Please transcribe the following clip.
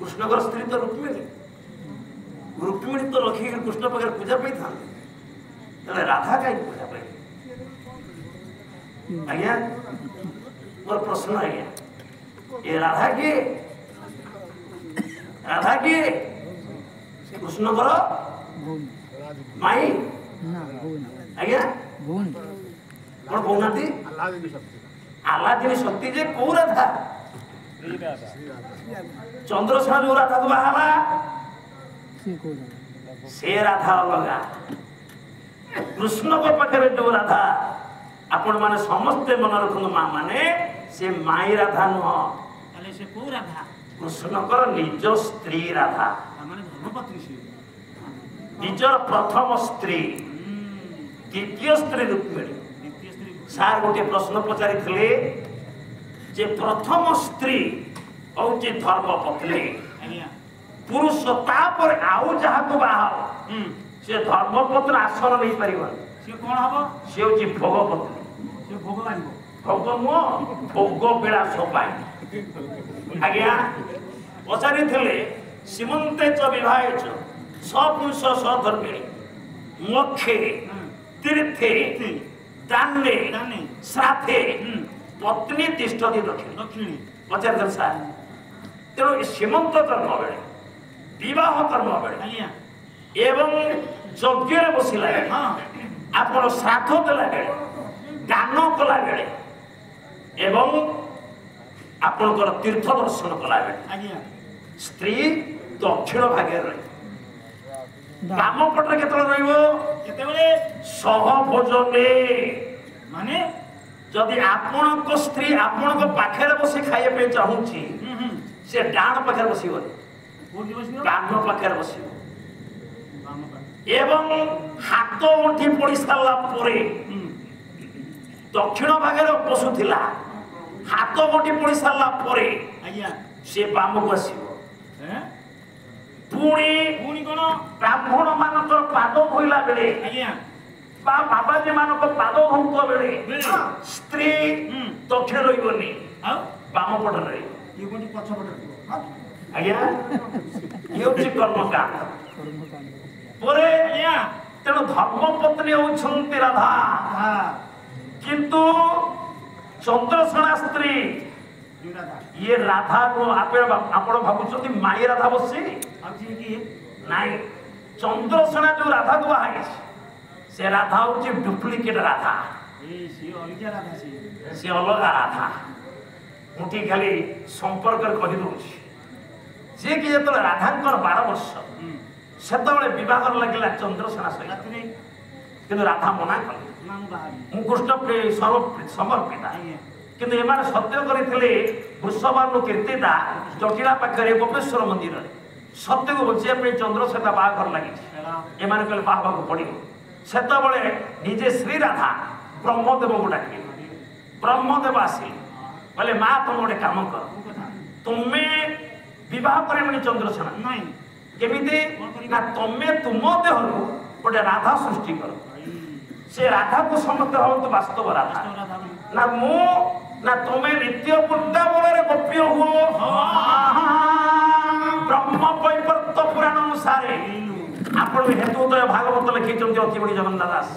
कृष्णकर स्त्री तो रुक्मिणी रुक्मिणी तो रखी कृष्ण पाखे पूजा पाई था राधा कहीं पूजा पाई आज्ञा मोर प्रश्न आज्ञा ये राधा किए कृष्णकर माई आज्ञा कौन कहना आलादिनी शक्ति जे कौ राधा चंद्रसेना जो राधा को बाहला से राधा अलगा कृष्ण को पाखे जो राधा आपण माने समस्ते मन रखु माँ माने से माई राधा नुह से कौ राधा कृष्णकर निज स्त्री राधा धर्मपत्नी निजर प्रथम स्त्री द्वितीय स्त्री रुक्मिणी सार गोटे प्रश्न पचारि जे प्रथम स्त्री और जे धर्मपत्नी पुरुष तापर आउ जहाँ को बाहर से धर्मपत्र आसन नहीं पार से कौन हम से हूँ भोगपत्नी से भोग बांध भोग नुह भोग बेड़ा सोपाई आज्ञा पचारि सीमंते च विवाहे च सपुरुष सधर्मिणी मोक्षे तीर्थे दाने श्राद्धे पत्नी तिष्ठति दक्षिणी पचार सार तेणु सीमंत कर्म बेले विवाह कर्म बेले एवं यज्ञ बसला आप श्राद्ध देला बेले दान कला बेले एवं आपणकर तीर्थ दर्शन कला बेले स्त्री दक्षिण भागे रही बाम पटे केतले सह भोजने माने जदि आपण स्त्री आपण पाखे बसी खाइबा चाहूँगी से डाण पाखे बस बाम पाखे बस एवं हाथ उठी पड़ सारा दक्षिण भागे बसुला हाथ उठी पड़ सारा से बाम को आस पुणी कौन ब्राह्मण मान पाद धोला बेले बाबाजी मान पाद धोता बेले स्त्री दक्षिण रही बाम पट रही आज्ञा ये कर्मकांड तेणु धर्मपत्नी होती राधा किंतु चंद्रसेना स्त्री ये राधा को आप भावुं माई राधा बसी नाई चंद्रसेना जो राधा को बाहर से राधा हूँ डुप्लिकेट राधा सी अलग राधा मुठी खाली संपर्क कहीदे सी कि जो राधांकर 12 वर्ष से बह लगे चंद्रसेना सहित कि राधा मना कले मु कृष्ण समर्पिता किंतु एमाने सत्य करते वृषभानु कीर्तिदा जटिला पाखे गोपेश्वर मंदिर सत्य को बचाई चंद्रसेना बाहर लगी एमाने कहले बाहर पड़ो से निजे श्री राधा ब्रह्मदेव को डाक ब्रह्मदेव आसिले कहले माँ तुम गोटे कम कर तुम्हें विवाह कर चंद्रसेना नहीं केमिति ना तुम्हें तुम देह गोटे राधा सृष्टि कर से राधा को समस्त भाव वास्तव राधा ना मु ना तुम्हें नित्य वृंदावन गोप्य हुओ ब्रह्म वैवर्त पुराण अनुसार आपण हेतु भागवत लिखिं अति बड़ी जगन्नाथ दास।